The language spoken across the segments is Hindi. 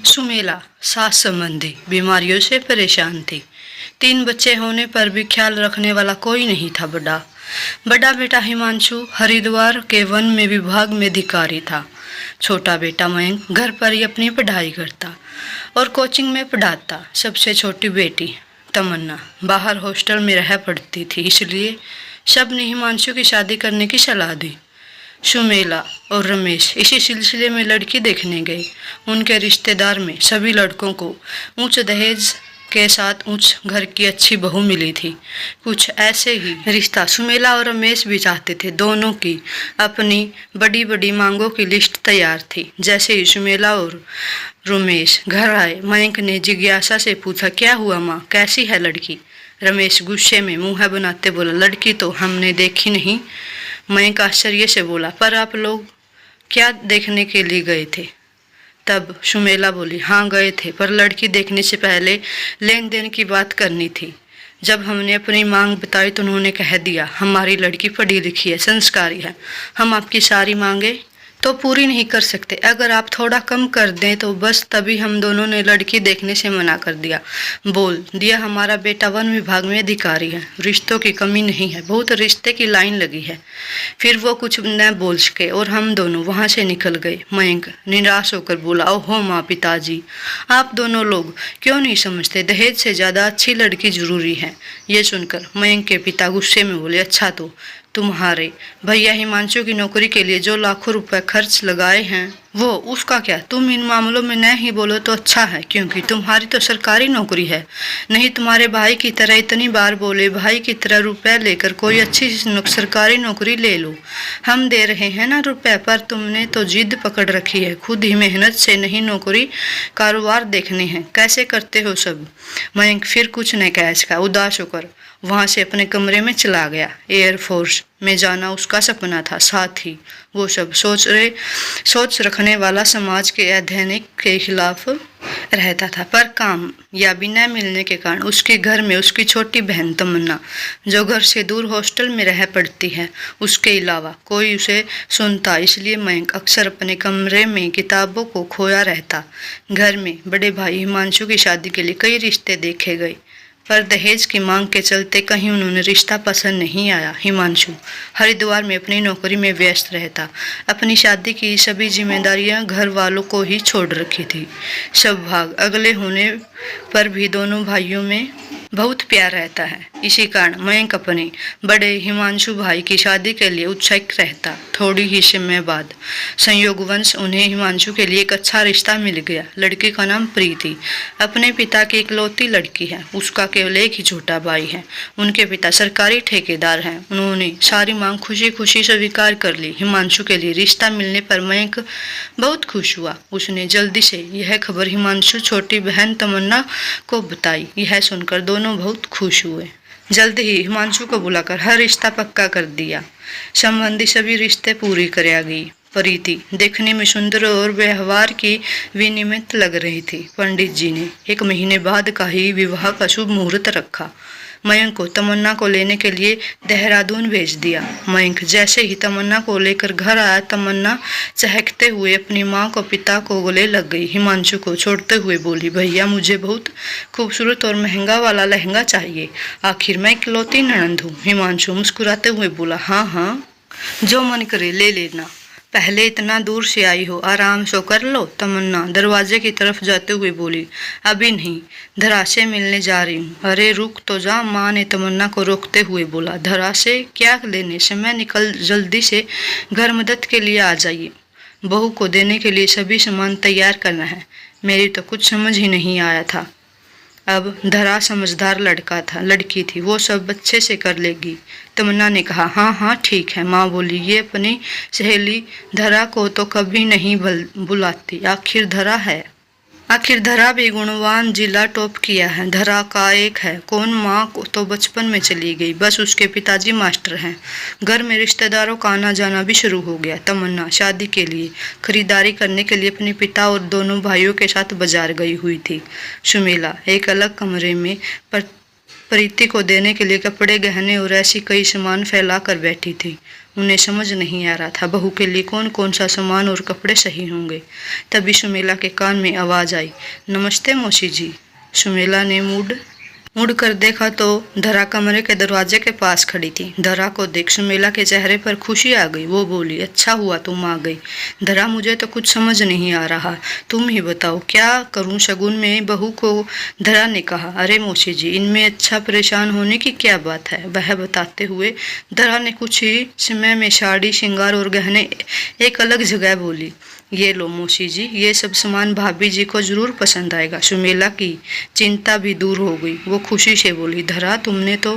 सुमेला सास संबंधी बीमारियों से परेशान थी। 3 बच्चे होने पर भी ख्याल रखने वाला कोई नहीं था। बड़ा बेटा हिमांशु हरिद्वार के वन में विभाग में अधिकारी था। छोटा बेटा मयंक घर पर ही अपनी पढ़ाई करता और कोचिंग में पढ़ाता। सबसे छोटी बेटी तमन्ना बाहर हॉस्टल में रह पड़ती थी, इसलिए सब ने हिमांशु की शादी करने की सलाह दी। सुमेला और रमेश इसी सिलसिले में लड़की देखने गए। उनके रिश्तेदार में सभी लड़कों को उच्च दहेज के साथ उच्च घर की अच्छी बहू मिली थी। कुछ ऐसे ही रिश्ता सुमेला और रमेश भी चाहते थे। दोनों की अपनी बड़ी बड़ी मांगों की लिस्ट तैयार थी। जैसे ही सुमेला और रमेश घर आए, मयंक ने जिज्ञासा से पूछा, क्या हुआ माँ, कैसी है लड़की? रमेश गुस्से में मुंह बनाते बोला, लड़की तो हमने देखी नहीं। मयंक आश्चर्य से बोला, पर आप लोग क्या देखने के लिए गए थे? तब सुमेला बोली, हाँ गए थे, पर लड़की देखने से पहले लेन देन की बात करनी थी। जब हमने अपनी मांग बताई तो उन्होंने कह दिया, हमारी लड़की पढ़ी लिखी है, संस्कारी है, हम आपकी सारी मांगे तो पूरी नहीं कर सकते। अगर आप थोड़ा कम कर दें तो बस। तभी हम दोनों ने लड़की देखने से मना कर दिया। बोल दिया, हमारा बेटा वन विभाग में अधिकारी है, रिश्तों की कमी नहीं है, बहुत रिश्ते की लाइन लगी है। फिर वो कुछ न बोल सके और हम दोनों वहां से निकल गए। मयंक निराश होकर बोला, ओहो माँ, पिताजी आप दोनों लोग क्यों नहीं समझते, दहेज से ज्यादा अच्छी लड़की जरूरी है। ये सुनकर मयंक के पिता गुस्से में बोले, अच्छा तो तुम्हारे भैया हिमांशु की नौकरी के लिए जो लाखों रुपए खर्च लगाए हैं वो उसका क्या? तुम इन मामलों में न ही बोलो तो अच्छा है, क्योंकि तुम्हारी तो सरकारी नौकरी है। नहीं तुम्हारे भाई की तरह इतनी बार बोले, भाई की तरह रुपए लेकर कोई अच्छी सरकारी नौकरी ले लो, हम दे रहे हैं ना रुपए, पर तुमने तो जिद पकड़ रखी है, खुद ही मेहनत से नहीं नौकरी कारोबार देखने हैं। कैसे करते हो सब? मयंक फिर कुछ न कह सका। उदास होकर वहां से अपने कमरे में चला गया। एयरफोर्स में जाना उसका सपना था, साथ ही वो सब सोच रखने वाला समाज के अध्ययन के खिलाफ रहता था। पर कामयाबी न मिलने के कारण उसके घर में उसकी छोटी बहन तमन्ना, जो घर से दूर हॉस्टल में रह पड़ती है, उसके अलावा कोई उसे सुनता, इसलिए मयंक अक्सर अपने कमरे में किताबों को खोया रहता। घर में बड़े भाई हिमांशु की शादी के लिए कई रिश्ते देखे गए, पर दहेज की मांग के चलते कहीं उन्होंने रिश्ता पसंद नहीं आया। हिमांशु हरिद्वार में अपनी नौकरी में व्यस्त रहता। अपनी शादी की सभी जिम्मेदारियां घर वालों को ही छोड़ रखी थी। सब भाग अगले होने पर भी दोनों भाइयों में बहुत प्यार रहता है। इसी कारण मयंक अपने बड़े हिमांशु भाई की शादी के लिए उत्सुक रहता। थोड़ी ही समय बाद संयोगवश उन्हें हिमांशु के लिए एक अच्छा रिश्ता मिल गया। लड़की का नाम प्रीति अपने पिता की इकलौती लड़की है। उसका केवल एक ही छोटा भाई है। उनके पिता सरकारी ठेकेदार हैं। उन्होंने सारी मांग खुशी खुशी स्वीकार कर ली। हिमांशु के लिए रिश्ता मिलने पर मयंक बहुत खुश हुआ। उसने जल्दी से यह खबर हिमांशु छोटी बहन तमन्ना को बताई। यह सुनकर दोनों बहुत खुश हुए। जल्द ही हिमांशु को बुलाकर हर रिश्ता पक्का कर दिया। संबंधी सभी रिश्ते पूरी कराई गई। प्रीति देखने में सुंदर और व्यवहार की विनियमित लग रही थी। पंडित जी ने 1 महीने बाद का ही विवाह का शुभ मुहूर्त रखा। मयंक को तमन्ना को लेने के लिए देहरादून भेज दिया। मयंक जैसे ही तमन्ना को लेकर घर आया, तमन्ना चहकते हुए अपनी माँ को पिता को गले लग गई। हिमांशु को छोड़ते हुए बोली, भैया मुझे बहुत खूबसूरत और महंगा वाला लहंगा चाहिए, आखिर मैं इकलौती ननंद हूँ। हिमांशु मुस्कुराते हुए बोला, हाँ हाँ जो मन करे ले लेना, पहले इतना दूर से आई हो, आराम सो कर लो। तमन्ना दरवाजे की तरफ जाते हुए बोली, अभी नहीं, धरा से मिलने जा रही हूँ। अरे रुक तो जा, माँ ने तमन्ना को रोकते हुए बोला। धरा से क्या लेने? समय निकल, जल्दी से घर मदद के लिए आ जाइए, बहू को देने के लिए सभी सामान तैयार करना है। मेरी तो कुछ समझ ही नहीं आया था। अब धरा समझदार लड़की थी, वो सब अच्छे से कर लेगी। तमन्ना ने कहा, हाँ हाँ ठीक है। माँ बोली, ये अपनी सहेली धरा को तो कभी नहीं बुलाती, आखिर धरा भी गुणवान, जिला टॉप किया है। धरा का एक है कौन, माँ को तो बचपन में चली गई, बस उसके पिताजी मास्टर हैं। घर में रिश्तेदारों का आना जाना भी शुरू हो गया। तमन्ना शादी के लिए खरीदारी करने के लिए अपने पिता और दोनों भाइयों के साथ बाजार गई हुई थी। सुमेला एक अलग कमरे में प्रीति को देने के लिए कपड़े, गहने और ऐसी कई सामान फैला कर बैठी थी। उन्हें समझ नहीं आ रहा था बहू के लिए कौन कौन सा सामान और कपड़े सही होंगे। तभी सुमेला के कान में आवाज़ आई, नमस्ते मौसी जी। सुमेला ने मुड़ कर देखा तो धरा कमरे के दरवाजे के पास खड़ी थी। धरा को देख सुमेला के चेहरे पर खुशी आ गई। वो बोली, अच्छा हुआ तुम आ गई। धरा, मुझे तो कुछ समझ नहीं आ रहा, तुम ही बताओ क्या करूं शगुन में। बहू को धरा ने कहा, अरे मौसी जी, इनमें अच्छा परेशान होने की क्या बात है। वह बताते हुए धरा ने कुछ ही समय में साड़ी, श्रृंगार और गहने एक अलग जगह बोली, ये लो मौसी जी, ये सब सामान भाभी जी को जरूर पसंद आएगा। सुमेला की चिंता भी दूर हो गई। वो खुशी से बोली, धरा तुमने तो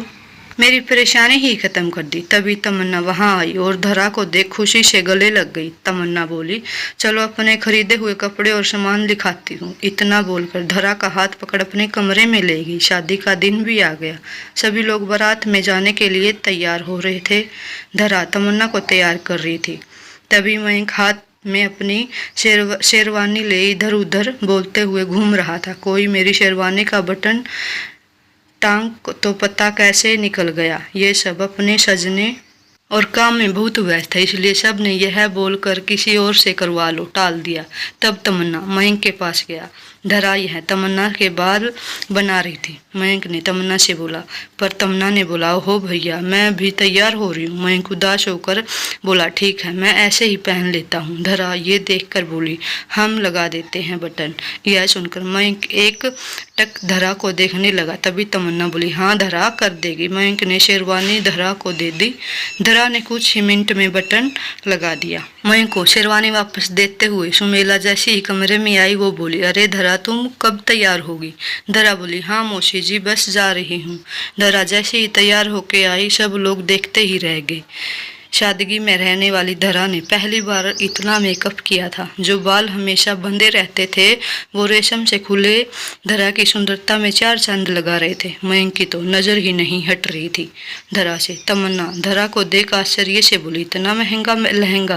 मेरी परेशानी ही खत्म कर दी। तभी तमन्ना वहां आई और धरा को देख खुशी से गले लग गई। तमन्ना बोली, चलो अपने खरीदे हुए कपड़े और सामान दिखाती हूँ। इतना बोलकर धरा का हाथ पकड़ अपने कमरे में ले गई। शादी का दिन भी आ गया। सभी लोग बारात में जाने के लिए तैयार हो रहे थे। धरा तमन्ना को तैयार कर रही थी। तभी मयंक हाथ में अपनी शेरवानी ले इधर उधर बोलते हुए घूम रहा था। कोई मेरी शेरवानी का बटन टांग तो पता कैसे निकल गया। ये सब अपने सजने और काम में बहुत व्यस्त है, इसलिए सब ने यह बोलकर किसी और से करवा लो टाल दिया। तब तमन्ना मयंक के पास गया। धरा यह तमन्ना के बाल बना रही थी। मयंक ने तमन्ना से बोला, पर तमन्ना ने बोला, हो भैया मैं भी तैयार हो रही हूँ। मयंक उदास होकर बोला, ठीक है मैं ऐसे ही पहन लेता हूँ। धरा ये देखकर बोली, हम लगा देते हैं बटन। यह सुनकर मयंक एक टक धरा को देखने लगा। तभी तमन्ना बोली, हाँ धरा कर देगी। मयंक ने शेरवानी धरा को दे दी। धरा ने कुछ ही मिनट में बटन लगा दिया। मयंक को शेरवानी वापस देते हुए सुमेला जैसे ही कमरे में आई वो बोली, अरे धरा तुम कब तैयार होगी। धरा बोली, हाँ मौसी जी बस जा रही हूँ। धरा जैसे ही तैयार होके आई सब लोग देखते ही रह गए। सादगी में रहने वाली धरा ने पहली बार इतना मेकअप किया था। जो बाल हमेशा बंधे रहते थे वो रेशम से खुले धरा की सुंदरता में चार चांद लगा रहे थे। मयंक की तो नज़र ही नहीं हट रही थी धरा से। तमन्ना धरा को देख आश्चर्य से बोली, इतना महंगा लहंगा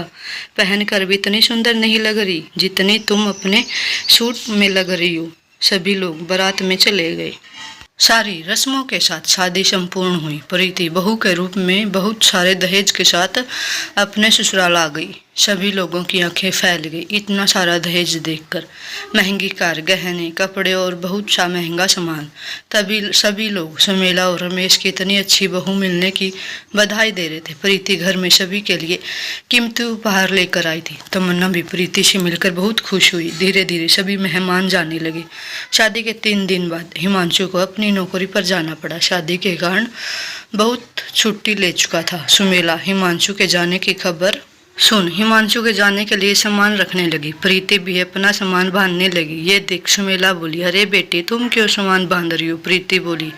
पहनकर भी इतनी सुंदर नहीं लग रही जितनी तुम अपने सूट में लग रही हो। सभी लोग बारात में चले गए। सारी रस्मों के साथ शादी संपूर्ण हुई। प्रीति बहू के रूप में बहुत सारे दहेज के साथ अपने ससुराल आ गई। सभी लोगों की आंखें फैल गई इतना सारा दहेज देखकर। महंगी कार, गहने, कपड़े और बहुत सा महंगा सामान। तभी सभी लोग सुमेला और रमेश की इतनी अच्छी बहू मिलने की बधाई दे रहे थे। प्रीति घर में सभी के लिए कीमती उपहार लेकर आई थी। तमन्ना भी प्रीति से मिलकर बहुत खुश हुई। धीरे धीरे सभी मेहमान जाने लगे। शादी के 3 दिन बाद हिमांशु को अपनी नौकरी पर जाना पड़ा। शादी के कारण बहुत छुट्टी ले चुका था। सुमेला हिमांशु के जाने की खबर सुन हिमांशु के जाने के लिए सामान रखने लगी। प्रीति भी अपना सामान बांधने लगी। ये देख सुमेला बोली, अरे बेटी तुम क्यों सामान बांध रही हो। प्रीति बोली,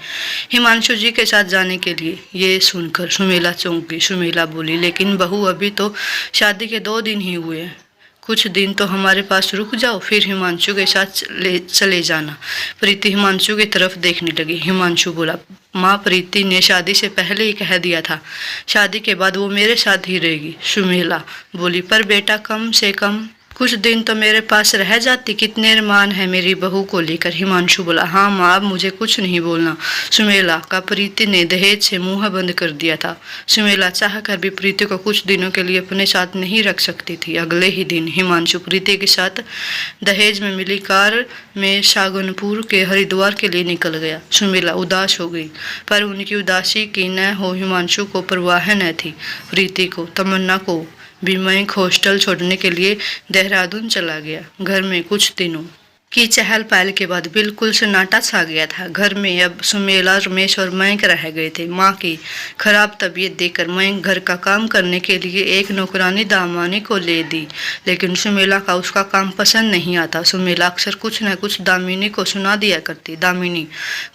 हिमांशु जी के साथ जाने के लिए। ये सुनकर सुमेला चौंक गई। सुमेला बोली, लेकिन बहू अभी तो शादी के 2 दिन ही हुए हैं, कुछ दिन तो हमारे पास रुक जाओ, फिर हिमांशु के साथ चले जाना। प्रीति हिमांशु की तरफ देखने लगी। हिमांशु बोला, माँ प्रीति ने शादी से पहले ही कह दिया था शादी के बाद वो मेरे साथ ही रहेगी। सुमेला बोली, पर बेटा कम से कम कुछ दिन तो मेरे पास रह जाती, कितने अरमान है मेरी बहू को लेकर। हिमांशु बोला, हाँ माँ अब मुझे कुछ नहीं बोलना। सुमेला का प्रीति ने दहेज से मुंह बंद कर दिया था। सुमेला चाहकर भी प्रीति को कुछ दिनों के लिए अपने साथ नहीं रख सकती थी। अगले ही दिन हिमांशु प्रीति के साथ दहेज में मिली कार में शागनपुर के हरिद्वार के लिए निकल गया। सुमेला उदास हो गई, पर उनकी उदासी की न हो हिमांशु को परवाह न थी। प्रीति को, तमन्ना को भी मयंक हॉस्टल छोड़ने के लिए देहरादून चला गया। घर में कुछ दिनों की चहल पहल के बाद बिल्कुल सन्नाटा छा गया था। घर में अब सुमेला, रमेश और मयंक रह गए थे। माँ की खराब तबीयत देखकर मयंक घर का काम करने के लिए एक नौकरानी दामानी को ले दी, लेकिन सुमेला का उसका काम पसंद नहीं आता। सुमेला अक्सर कुछ न कुछ दामिनी को सुना दिया करती। दामिनी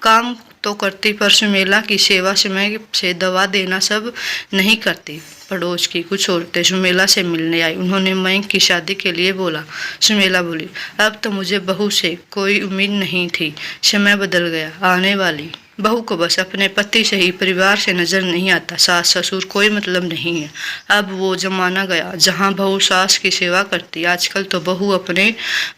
काम तो करती पर सुमेला की सेवा समय से दवा देना सब नहीं करती। पड़ोस की कुछ औरतें सुमेला से मिलने आई। उन्होंने मयंक की शादी के लिए बोला। सुमेला बोली, अब तो मुझे बहू से कोई उम्मीद नहीं थी, समय बदल गया, आने वाली बहू को बस अपने पति से ही, परिवार से नजर नहीं आता। सास ससुर कोई मतलब नहीं है। अब वो जमाना गया जहाँ बहू सास की सेवा करती। आजकल तो बहू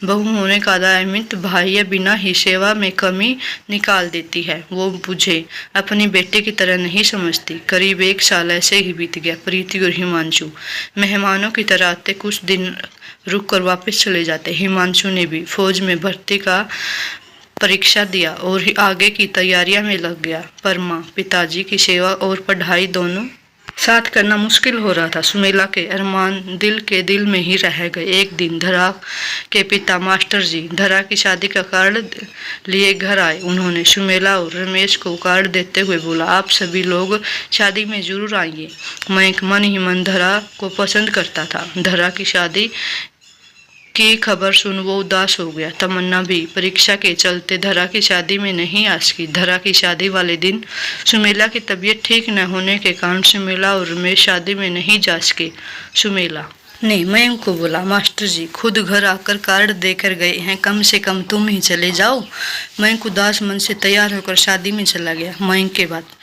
होने का दायमित बाह्य बिना ही सेवा में कमी निकाल देती है। वो मुझे अपनी बेटे की तरह नहीं समझती। करीब 1 साल ऐसे ही बीत गया। प्रीति और हिमांशु मेहमानों की तरह आते, कुछ दिन रुक कर वापस चले जाते। हिमांशु ने भी फौज में भर्ती का परीक्षा दिया और आगे की तैयारियां में लग गया। पर माँ पिताजी की सेवा और पढ़ाई दोनों साथ करना मुश्किल हो रहा था। सुमेला के अरमान दिल में ही रह गए। एक दिन धरा के पिता मास्टर जी धरा की शादी का कार्ड लिए घर आए। उन्होंने सुमेला और रमेश को कार्ड देते हुए बोला, आप सभी लोग शादी में जरूर आइए। मैं मन ही मन धरा को पसंद करता था। धरा की शादी की खबर सुन वो उदास हो गया। तमन्ना भी परीक्षा के चलते धरा की शादी में नहीं आ सकी। धरा की शादी वाले दिन सुमेला की तबीयत ठीक न होने के कारण सुमेला और रमेश शादी में नहीं जा सके। सुमेला ने मयंक को बोला, मास्टर जी खुद घर आकर कार्ड देकर गए हैं, कम से कम तुम ही चले जाओ। मयंक उदास मन से तैयार होकर शादी में चला गया। मयंक के बाद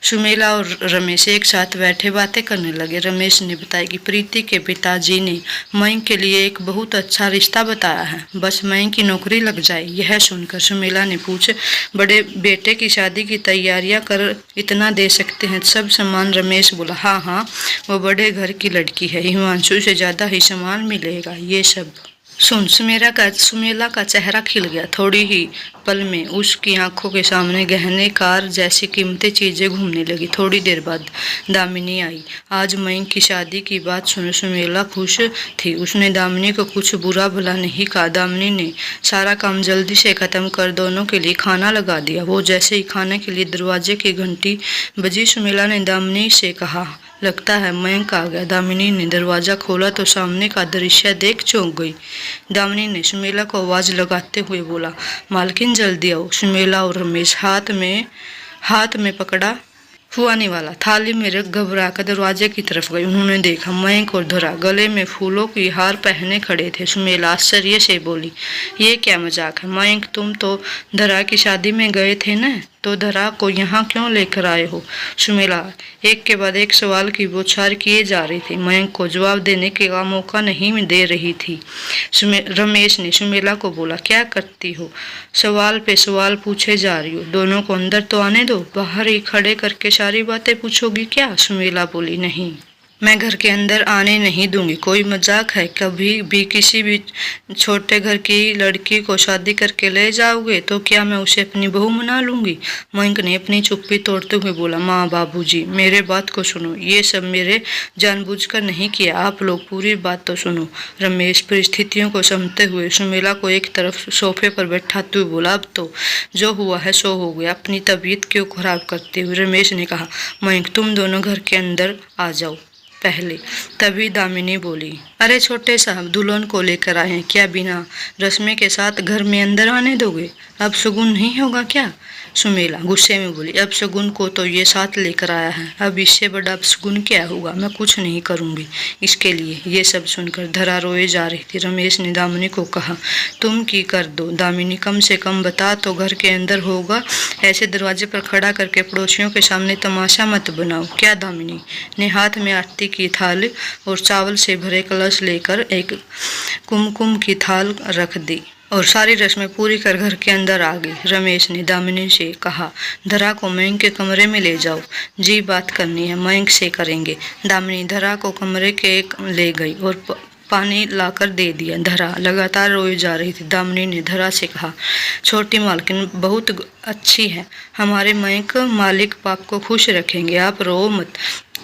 सुमेला और रमेश एक साथ बैठे बातें करने लगे। रमेश ने बताया कि प्रीति के पिताजी ने मयंक के लिए एक बहुत अच्छा रिश्ता बताया है, बस मयंक की नौकरी लग जाए। यह सुनकर सुमेला ने पूछे, बड़े बेटे की शादी की तैयारियां कर इतना दे सकते हैं सब सामान? रमेश बोला, हाँ, वो बड़े घर की लड़की है, हिमांशु से ज्यादा ही सामान मिलेगा। ये सब सुन सुमेला का चेहरा खिल गया। थोड़ी ही पल में उसकी आंखों के सामने गहने, कार जैसी कीमती चीजें घूमने लगी। थोड़ी देर बाद दामिनी आई। आज मयंक की शादी की बात सुन सुमेला खुश थी। उसने दामिनी को कुछ बुरा भला नहीं कहा। दामिनी ने सारा काम जल्दी से खत्म कर दोनों के लिए खाना लगा दिया। वो जैसे ही खाने के लिए दरवाजे की घंटी बजी, सुमेला ने दामिनी से कहा, लगता है मयंक आ गया। दामिनी ने दरवाजा खोला तो सामने का दृश्य देख चौंक गई। दामिनी ने सुमेला को आवाज लगाते हुए बोला, मालकिन जल्दी आओ। सुमेला और रमेश हाथ में पकड़ा हुआ नहीं वाला थाली में रख घबरा कर दरवाजे की तरफ गई। उन्होंने देखा मयंक और धरा गले में फूलों की हार पहने खड़े थे। सुमेला आश्चर्य से बोली, ये क्या मजाक है? मयंक तुम तो धरा की शादी में गए थे न, तो धरा को यहाँ क्यों लेकर आए हो? सुमेला एक के बाद एक सवाल की बौछार किए जा रही थी। मयंक को जवाब देने का मौका नहीं दे रही थी। रमेश ने सुमेला को बोला, क्या करती हो? सवाल पे सवाल पूछे जा रही हो। दोनों को अंदर तो आने दो, बाहर ही खड़े करके सारी बातें पूछोगी क्या? सुमेला बोली, नहीं, मैं घर के अंदर आने नहीं दूंगी। कोई मजाक है? कभी भी किसी भी छोटे घर की लड़की को शादी करके ले जाओगे तो क्या मैं उसे अपनी बहू मना लूंगी? मयंक ने अपनी चुप्पी तोड़ते हुए बोला, माँ बाबूजी मेरे बात को सुनो, ये सब मेरे जानबूझकर नहीं किया, आप लोग पूरी बात तो सुनो। रमेश परिस्थितियों को समझते हुए सुमेला को एक तरफ सोफे पर बैठाते हुए बोला, अब तो जो हुआ है सो हो गया, अपनी तबीयत क्यों खराब करते हुए रमेश ने कहा, मयंक तुम दोनों घर के अंदर आ जाओ पहले। तभी दामिनी बोली, अरे छोटे साहब दुल्हन को लेकर आए हैं, क्या बिना रस्में के साथ घर में अंदर आने दोगे? अब शगुन नहीं होगा क्या? सुमेला गुस्से में बोली, अब शगुन को तो ये साथ लेकर आया है, अब इससे बड़ा अब शगुन क्या होगा? मैं कुछ नहीं करूंगी इसके लिए। ये सब सुनकर धरा रोए जा रही थी। रमेश ने दामिनी को कहा, तुम की कर दो दामिनी, कम से कम बता तो घर के अंदर होगा, ऐसे दरवाजे पर खड़ा करके पड़ोसियों के सामने तमाशा मत बनाओ। क्या? दामिनी ने हाथ में आरती की थाल और चावल से भरे कलश लेकर एक कुमकुम की थाल रख दी और सारी रस्में पूरी कर घर के अंदर आ गई। रमेश ने दामिनी से कहा, धरा को मयंक के कमरे में ले जाओ, जी बात करनी है मयंक से करेंगे। दामिनी धरा को कमरे के ले गई और पानी लाकर दे दिया। धरा लगातार रोई जा रही थी। दामिनी ने धरा से कहा, छोटी मालकिन बहुत अच्छी है, हमारे मयंक मालिक बाप को खुश रखेंगे, आप रो मत।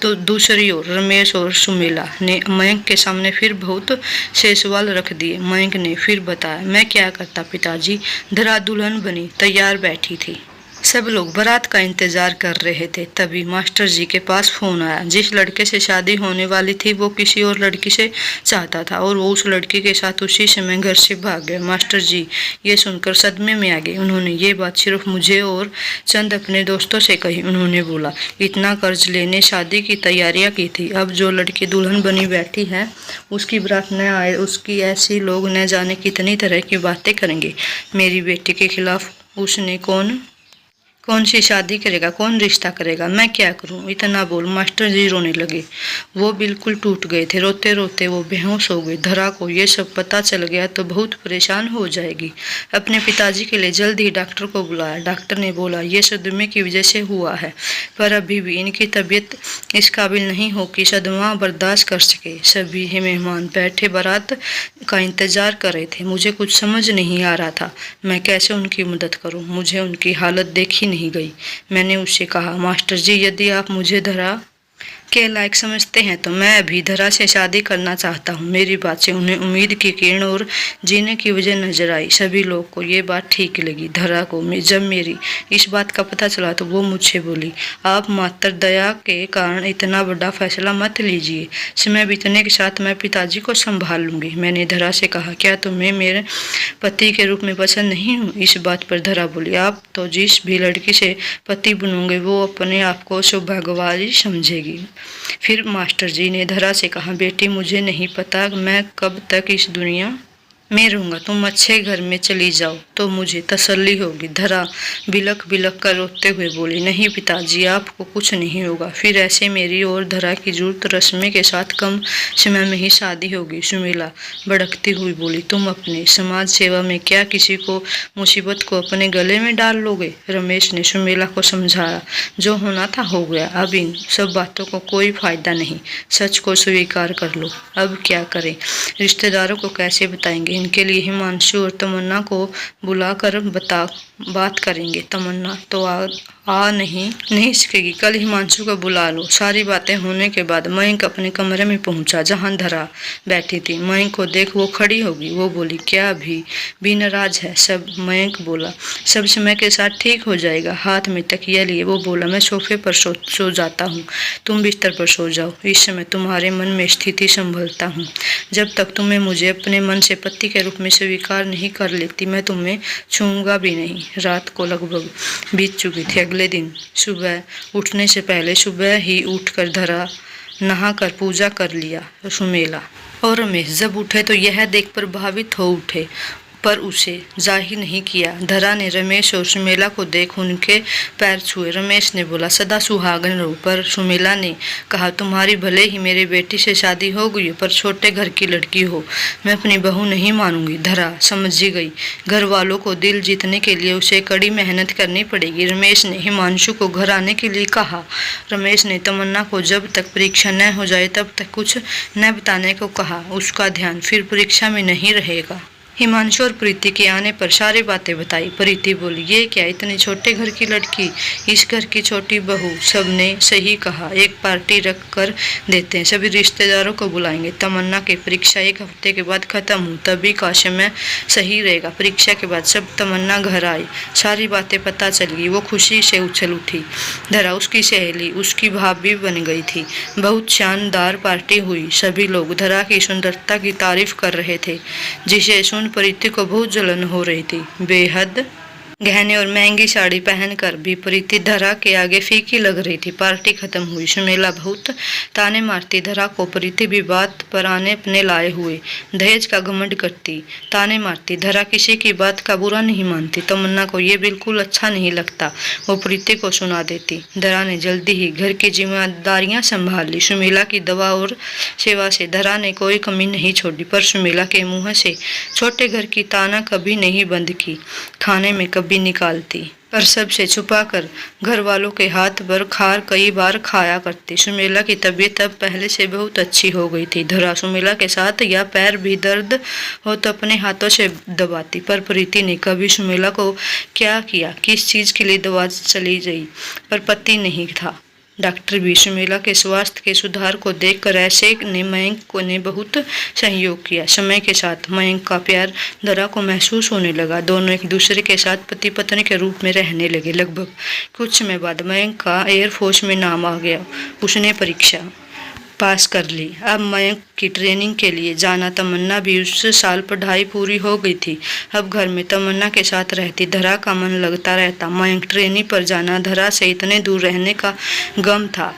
तो दूसरी ओर रमेश और सुमेला ने मयंक के सामने फिर बहुत से सवाल रख दिए। मयंक ने फिर बताया, मैं क्या करता पिताजी, धरा दुल्हन बनी तैयार बैठी थी, सब लोग बारात का इंतजार कर रहे थे। तभी मास्टर जी के पास फोन आया। जिस लड़के से शादी होने वाली थी वो किसी और लड़की से चाहता था और वो उस लड़की के साथ उसी समय घर से भाग गया। मास्टर जी ये सुनकर सदमे में आ गए। उन्होंने ये बात सिर्फ मुझे और चंद अपने दोस्तों से कही। उन्होंने बोला, इतना कर्ज लेने शादी की तैयारियां की थी, अब जो लड़की दुल्हन बनी बैठी है उसकी बारात न आए, उसकी ऐसी लोग न जाने कितनी तरह की बातें करेंगे। मेरी बेटी के खिलाफ उसने कौन कौन सी शादी करेगा, कौन रिश्ता करेगा, मैं क्या करूं, इतना बोल मास्टर जी रोने लगे। वो बिल्कुल टूट गए थे। रोते रोते वो बेहोश हो गए। धरा को ये सब पता चल गया तो बहुत परेशान हो जाएगी। अपने पिताजी के लिए जल्द ही डॉक्टर को बुलाया। डॉक्टर ने बोला ये सदमे की वजह से हुआ है, पर अभी भी इनकी तबीयत इस काबिल नहीं हो कि सदमा बर्दाश्त कर सके। सभी मेहमान बैठे बारात का इंतजार कर रहे थे। मुझे कुछ समझ नहीं आ रहा था, मैं कैसे उनकी मदद करूं। मुझे उनकी हालत देखी नहीं गई। मैंने उससे कहा, मास्टर जी यदि आप मुझे धरा के लायक समझते हैं तो मैं अभी धरा से शादी करना चाहता हूँ। मेरी बात से उन्हें उम्मीद की किरण और जीने की वजह नजर आई। सभी लोग को ये बात ठीक लगी। धरा को जब मेरी इस बात का पता चला तो वो मुझसे बोली, आप मात्र दया के कारण इतना बड़ा फैसला मत लीजिए। समय बीतने के साथ मैं पिताजी को संभाल लूंगी। मैंने धरा से कहा, क्या तुम्हें मेरे पति के रूप में पसंद नहीं हूँ? इस बात पर धरा बोली, आप तो जिस भी लड़की से पति बनोगे वो अपने आप को सौभाग्यवान समझेगी। फिर मास्टर जी ने धरा से कहा, बेटी मुझे नहीं पता मैं कब तक इस दुनिया में रहूंगा, तुम अच्छे घर में चली जाओ तो मुझे तसल्ली होगी। धरा बिलक बिलक कर रोते हुए बोली, नहीं पिताजी आपको कुछ नहीं होगा। फिर ऐसे मेरी और धरा की जरूरत रस्मे के साथ कम समय में ही शादी होगी। सुमेला भड़कती हुई बोली, तुम अपने समाज सेवा में क्या किसी को मुसीबत को अपने गले में डाल लोगे? रमेश ने सुमेला को समझाया, जो होना था हो गया, अब इन सब बातों को कोई फायदा नहीं, सच को स्वीकार कर लो। अब क्या करें, रिश्तेदारों को कैसे बताएंगे? इनके लिए हिमांशु और तमन्ना को बुलाकर बात करेंगे। तमन्ना तो आ नहीं सकेगी, कल हिमांशु को बुला लो। सारी बातें होने के बाद मयंक अपने कमरे में पहुंचा जहां धरा बैठी थी। मयंक को देख वो खड़ी होगी। वो बोली, क्या अभी भी नाराज है? सब मयंक बोला, सब समय के साथ ठीक हो जाएगा। हाथ में तकिया लिए वो बोला, मैं सोफे पर सो जाता हूँ, तुम बिस्तर पर सो जाओ। इस समय तुम्हारे मन में स्थिति संभलता हूँ। जब तक तुम्हें मुझे अपने मन से पति के रूप में स्वीकार नहीं कर लेती मैं तुम्हें छूऊंगा भी नहीं। रात को लगभग बीत चुकी थी। अगले दिन सुबह उठने से पहले सुबह ही उठकर धरा नहाकर पूजा कर लिया। सुमेला और रमेश जब उठे तो यह देख प्रभावित हो उठे, पर उसे जाहिर नहीं किया। धरा ने रमेश और सुमेला को देख उनके पैर छुए। रमेश ने बोला, सदा सुहागन रहो। पर सुमेला ने कहा, तुम्हारी भले ही मेरी बेटी से शादी हो गई पर छोटे घर की लड़की हो, मैं अपनी बहू नहीं मानूंगी। धरा समझ गई, घर वालों को दिल जीतने के लिए उसे कड़ी मेहनत करनी पड़ेगी। रमेश ने हिमांशु को घर आने के लिए कहा। रमेश ने तमन्ना को जब तक परीक्षा न हो जाए तब तक कुछ न बताने को कहा। उसका ध्यान फिर परीक्षा में नहीं रहेगा। हिमांशु और प्रीति के आने पर सारी बातें बताई। प्रीति बोली, ये क्या, इतने छोटे घर की लड़की, इस घर की छोटी बहू। सबने सही कहा, एक पार्टी रख कर देते हैं, सभी रिश्तेदारों को बुलाएंगे। तमन्ना की परीक्षा 1 हफ्ते के बाद खत्म हुई, तभी का समय सही रहेगा। परीक्षा के बाद सब तमन्ना घर आई, सारी बातें पता चल गई। वो खुशी से उछल उठी। धरा उसकी सहेली, उसकी भाभी बन गई थी। बहुत शानदार पार्टी हुई। सभी लोग धरा की सुंदरता की तारीफ कर रहे थे, जिसे प्रीति को बहुत जलन हो रही थी। बेहद गहने और महंगी साड़ी पहनकर भी प्रीति धरा के आगे फीकी लग रही थी। पार्टी खत्म हुई। सुमेला बहुत ताने मारती धरा को, प्रीति भी बात पर आने अपने लाए हुए दहेज का घमंड करती, ताने मारती। धरा किसी की बात का बुरा नहीं मानती। तमन्ना को ये बिल्कुल अच्छा नहीं लगता, वो प्रीति को सुना देती। धरा ने जल्दी ही घर की जिम्मेदारियां संभाल ली। सुमेला की दवा और सेवा से धरा ने कोई कमी नहीं छोड़ी, पर सुमेला के मुंह से छोटे घर की ताना कभी नहीं बंद की। खाने में कभी निकालती, पर सबसे छुपाकर घर वालों के हाथ भर खार कई बार खाया करती। सुमेला की तबीयत अब पहले से बहुत अच्छी हो गई थी। धरा सुमेला के साथ या पैर भी दर्द हो तो अपने हाथों से दबाती, पर प्रीति ने कभी सुमेला को क्या किया, किस चीज के लिए दवा चली गई, पर पति नहीं था। डॉक्टर भी सुमेला के स्वास्थ्य के सुधार को देखकर ऐसे ने मयंक ने बहुत सहयोग किया। समय के साथ मयंक का प्यार धरा को महसूस होने लगा। दोनों एक दूसरे के साथ पति पत्नी के रूप में रहने लगे। लगभग कुछ समय बाद मयंक का एयरफोर्स में नाम आ गया। उसने परीक्षा पास कर ली। अब मयंक की ट्रेनिंग के लिए जाना। तमन्ना भी उस साल पढ़ाई पूरी हो गई थी। अब घर में तमन्ना के साथ रहती। धरा का मन लगता रहता। मयंक ट्रेनिंग पर जाना, धरा से इतने दूर रहने का गम था।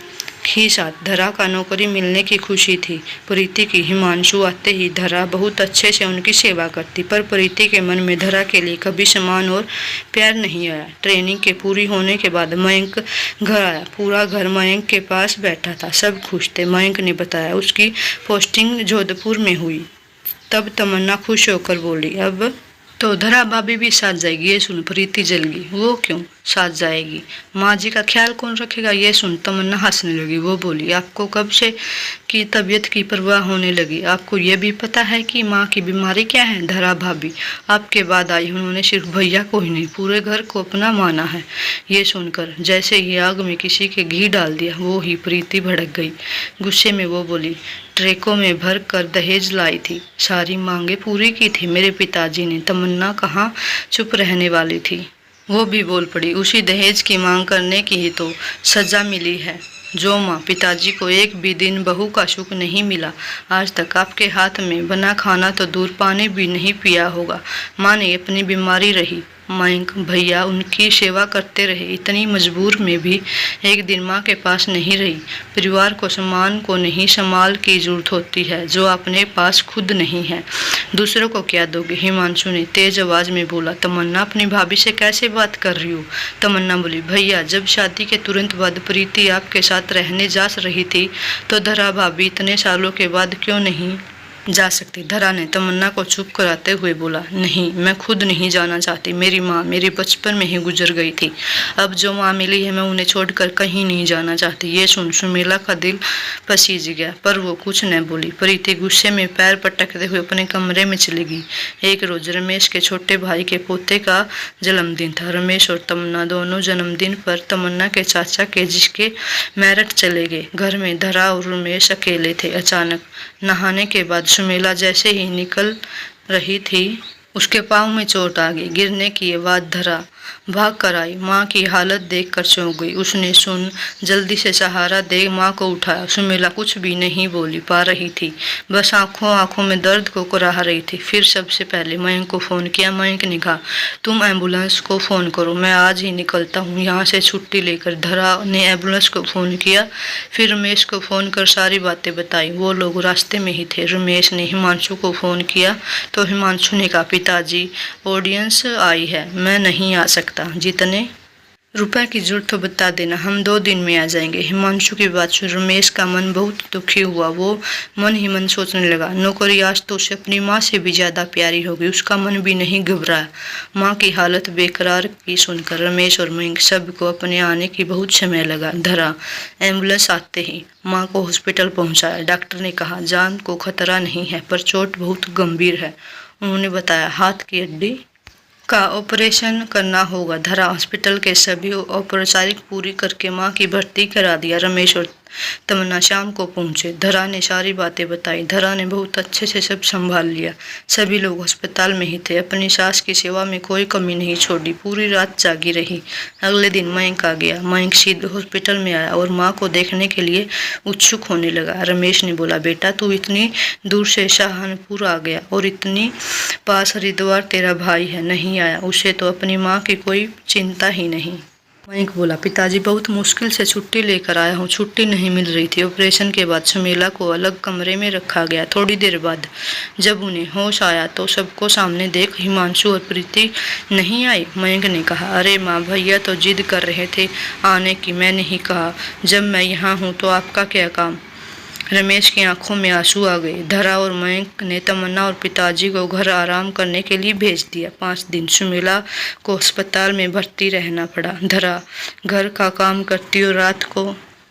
ही साथ धरा का नौकरी मिलने की खुशी थी। प्रीति की हिमांशु आते ही धरा बहुत अच्छे से उनकी सेवा करती, पर प्रीति के मन में धरा के लिए कभी सम्मान और प्यार नहीं आया। ट्रेनिंग के पूरी होने के बाद मयंक घर आया। पूरा घर मयंक के पास बैठा था, सब खुश थे। मयंक ने बताया उसकी पोस्टिंग जोधपुर में हुई। तब तमन्ना खुश होकर बोली, अब तो धरा भाभी भी साथ जाएगी। ये सुन प्रीति जल गई। वो क्यों साथ जाएगी? माँ जी का ख्याल कौन रखेगा? ये सुन तमन्ना हंसने लगी। वो बोली, आपको कब से की तबीयत की परवाह होने लगी? आपको ये भी पता है कि माँ की बीमारी क्या है? धरा भाभी आपके बाद आई, उन्होंने सिर्फ भैया को ही नहीं पूरे घर को अपना माना है। ये सुनकर जैसे ही आग में किसी के घी डाल दिया, वो ही प्रीति भड़क गई। गुस्से में वो बोली, ट्रकों में भर कर दहेज लाई थी, सारी मांगे पूरी की थी मेरे पिताजी ने। तमन्ना कहाँ चुप रहने वाली थी, वो भी बोल पड़ी, उसी दहेज की मांग करने की ही तो सजा मिली है। जो माँ पिताजी को एक भी दिन बहू का सुख नहीं मिला, आज तक आपके हाथ में बना खाना तो दूर पानी भी नहीं पिया होगा। माँ ने अपनी बीमारी रही, मयंक भैया उनकी सेवा करते रहे, इतनी मजबूर में भी एक दिन माँ के पास नहीं रही। परिवार को सम्मान को नहीं संभाल की जरूरत होती है, जो अपने पास खुद नहीं है दूसरों को क्या दोगे? हिमांशु ने तेज आवाज में बोला। तमन्ना अपनी भाभी से कैसे बात कर रही हो? तमन्ना बोली, भैया जब शादी के तुरंत बाद प्रीति आपके साथ रहने जा रही थी तो धरा भाभी इतने सालों के बाद क्यों नहीं जा सकती? धरा ने तमन्ना को चुप कराते हुए बोला, नहीं मैं खुद नहीं जाना चाहती। मेरी माँ मेरी बचपन में ही गुजर गई थी, अब जो माँ मिली है मैं उन्हें छोड़कर कहीं नहीं जाना चाहती। ये सुन सुमेला का दिल पसीज गया, पर वो कुछ न बोली। प्रीति गुस्से में पैर पटकते हुए अपने कमरे में चली गई। एक रोज रमेश के छोटे भाई के पोते का जन्मदिन था। रमेश और तमन्ना दोनों जन्मदिन पर तमन्ना के चाचा के जिसके मेरठ चले गए। घर में धरा और रमेश अकेले थे। अचानक नहाने के बाद सुमेला जैसे ही निकल रही थी, उसके पाँव में चोट आ गई। गिरने की आवाज धरा भाग कर आई। माँ की हालत देखकर चौंक गई। उसने सुन जल्दी से सहारा दे माँ को उठाया। सुमेला कुछ भी नहीं बोली पा रही थी, बस आंखों में दर्द को कुराह रही थी। फिर सबसे पहले मयंक को फ़ोन किया। मयंक ने कहा, तुम एम्बुलेंस को फ़ोन करो, मैं आज ही निकलता हूँ यहाँ से छुट्टी लेकर। धरा ने एम्बुलेंस को फ़ोन किया, फिर रमेश को फ़ोन कर सारी बातें बताई। वो लोग रास्ते में ही थे। रमेश ने हिमांशु को फ़ोन किया तो हिमांशु ने कहा, पिताजी ऑडियंस आई है, मैं नहीं आ सकता, जितने रुपए की जरूरत तो बता देना, हम 2 दिन में आ जाएंगे। हिमांशु की बात सुन रमेश का मन बहुत दुखी हुआ। वो मन ही मन सोचने लगा, नौकरी आज तो उसे अपनी माँ से भी ज्यादा प्यारी होगी। उसका मन भी नहीं घबराया। माँ की हालत बेकरार की सुनकर रमेश और मयंक सबको अपने आने की बहुत समय लगा। धरा एम्बुलेंस आते ही माँ को हॉस्पिटल पहुंचाया। डॉक्टर ने कहा, जान को खतरा नहीं है, पर चोट बहुत गंभीर है। उन्होंने बताया, हाथ की हड्डी का ऑपरेशन करना होगा। धरा हॉस्पिटल के सभी औपचारिक पूरी करके माँ की भर्ती करा दिया। रमेश और तमन्ना शाम को पहुंचे। धरा ने सारी बातें बताई। धरा ने बहुत अच्छे से सब संभाल लिया। सभी लोग अस्पताल में ही थे। अपनी सास की सेवा में कोई कमी नहीं छोड़ी। पूरी रात जागी रही। अगले दिन मयंक आ गया। मयंक सीधे हॉस्पिटल में आया और माँ को देखने के लिए उत्सुक होने लगा। रमेश ने बोला, बेटा तू इतनी दूर से सहारनपुर आ गया और इतनी पास हरिद्वार तेरा भाई है, नहीं आया? उसे तो अपनी माँ की कोई चिंता ही नहीं। मयंक बोला, पिताजी बहुत मुश्किल से छुट्टी लेकर आया हूँ, छुट्टी नहीं मिल रही थी। ऑपरेशन के बाद सुमेला को अलग कमरे में रखा गया। थोड़ी देर बाद जब उन्हें होश आया तो सबको सामने देख हिमांशु और प्रीति नहीं आई। मयंक ने कहा, अरे माँ, भैया तो जिद कर रहे थे आने की, मैंने ही कहा जब मैं यहाँ हूँ तो आपका क्या काम? रमेश की आंखों में आंसू आ गए। धरा और मयंक ने तमन्ना और पिताजी को घर आराम करने के लिए भेज दिया। 5 दिन सुमेला को अस्पताल में भर्ती रहना पड़ा। धरा घर का काम करती और रात को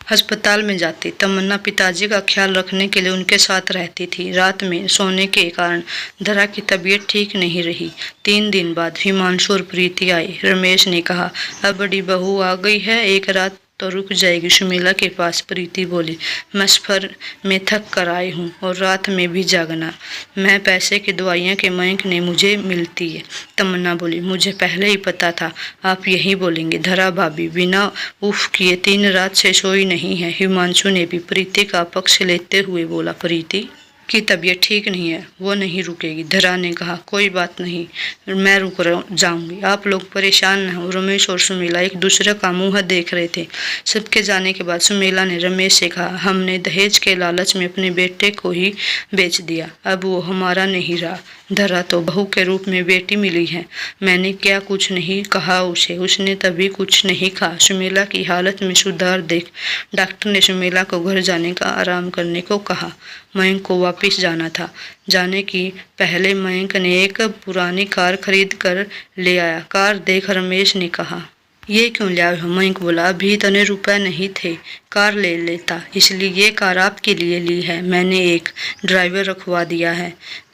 अस्पताल में जाती। तमन्ना पिताजी का ख्याल रखने के लिए उनके साथ रहती थी। रात में सोने के कारण धरा की तबीयत ठीक नहीं रही। 3 दिन बाद हिमांशु और प्रीति आई। रमेश ने कहा, अब बड़ी बहू आ गई है, एक रात तो रुक जाएगी सुमेला के पास। प्रीति बोली, मैं सफर में थक कर आई हूँ और रात में भी जागना। मैं पैसे की दवाइयाँ के मयंक ने मुझे मिलती है। तमन्ना बोली, मुझे पहले ही पता था आप यही बोलेंगे। धरा भाभी बिना उफ किए 3 रात से सोई नहीं है। हिमांशु ने भी प्रीति का पक्ष लेते हुए बोला, प्रीति की तबीयत ठीक नहीं है, वो नहीं रुकेगी। धरा ने कहा, कोई बात नहीं, मैं रुक जाऊंगी, आप लोग परेशान न हो। रमेश और सुमेला एक दूसरे का मुंह देख रहे थे। सबके जाने के बाद सुमेला ने रमेश से कहा, हमने दहेज के लालच में अपने बेटे को ही बेच दिया, अब वो हमारा नहीं रहा। धरा तो बहू के रूप में बेटी मिली है, मैंने क्या कुछ नहीं कहा उसे, उसने तभी कुछ नहीं कहा। सुमेला की हालत में सुधार देख डॉक्टर ने सुमेला को घर जाने का आराम करने को कहा। मयंक को वापस जाना था। जाने की पहले मयंक ने एक पुरानी कार खरीद कर ले आया। कार देख रमेश ने कहा, ये क्यों लाए हो? मयंक बोला, अभी इतने रुपए नहीं थे, कार ले लेता, इसलिए ये कार आपके लिए ली है। मैंने एक ड्राइवर रखवा दिया है,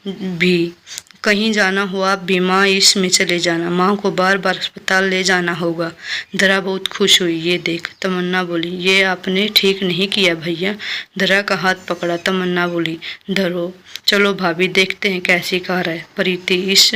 भी कहीं जाना हुआ बीमा इसमें चले जाना, माँ को बार बार अस्पताल ले जाना होगा। धरा बहुत खुश हुई ये देख। तमन्ना बोली, ये आपने ठीक नहीं किया भैया। धरा का हाथ पकड़ा। तमन्ना बोली, धरो, चलो भाभी देखते हैं कैसी कार है। प्रीति इस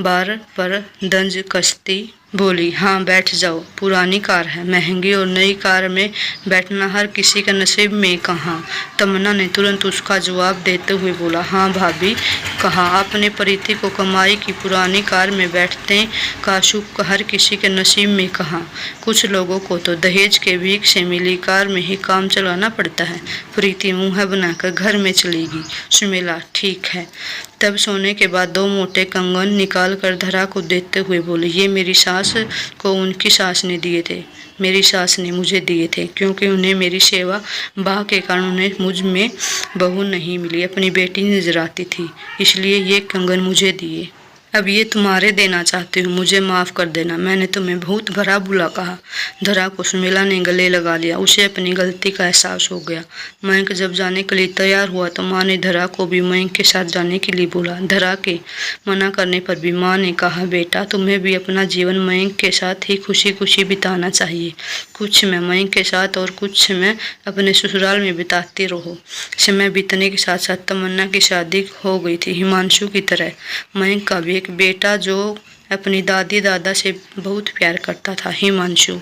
बार पर दंज कसती बोली, हाँ बैठ जाओ, पुरानी कार है, महंगी और नई कार में बैठना हर किसी का नसीब में कहाँ। तमन्ना ने तुरंत उसका जवाब देते हुए बोला, हाँ भाभी, कहा आपने प्रीति को कमाई की पुरानी कार में बैठने का सुख हर किसी के नसीब में कहाँ। कुछ लोगों को तो दहेज के भीख से मिली कार में ही काम चलाना पड़ता है। प्रीति मुँह बनाकर घर में चलेगी। सुमेला, ठीक है। तब सोने के बाद 2 मोटे कंगन निकाल कर धरा को देते हुए बोले, ये मेरी सास को उनकी सास ने दिए थे, मेरी सास ने मुझे दिए थे, क्योंकि उन्हें मेरी सेवा बाह के कारण उन्हें मुझ में बहू नहीं मिली, अपनी बेटी नजर आती थी, इसलिए ये कंगन मुझे दिए। अब ये तुम्हारे देना चाहती हूँ, मुझे माफ़ कर देना, मैंने तुम्हें बहुत भला बुरा कहा। धरा को सुमेला ने गले लगा लिया। उसे अपनी गलती का एहसास हो गया। मयंक जब जाने के लिए तैयार हुआ तो माँ ने धरा को भी मयंक के साथ जाने के लिए बोला। धरा के मना करने पर भी माँ ने कहा, बेटा तुम्हें भी अपना जीवन मयंक के साथ ही खुशी खुशी बिताना चाहिए, कुछ समय मयंक के साथ और कुछ समय अपने ससुराल में बिताते रहो। समय बीतने के साथ साथ तमन्ना की शादी हो गई थी। हिमांशु की तरह मयंक का भी एक बेटा जो अपनी दादी दादा से बहुत प्यार करता था। हिमांशु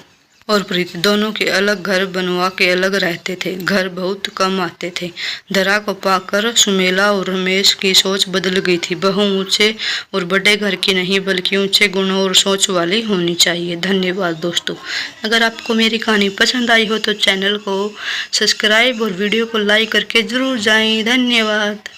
और प्रीति दोनों के अलग घर बनवा के अलग रहते थे, घर बहुत कम आते थे। धरा को पाकर सुमेला और रमेश की सोच बदल गई थी। बहू ऊंचे और बड़े घर की नहीं बल्कि ऊंचे गुणों और सोच वाली होनी चाहिए। धन्यवाद दोस्तों। अगर आपको मेरी कहानी पसंद आई हो तो चैनल को सब्सक्राइब और वीडियो को लाइक करके जरूर जाएं। धन्यवाद।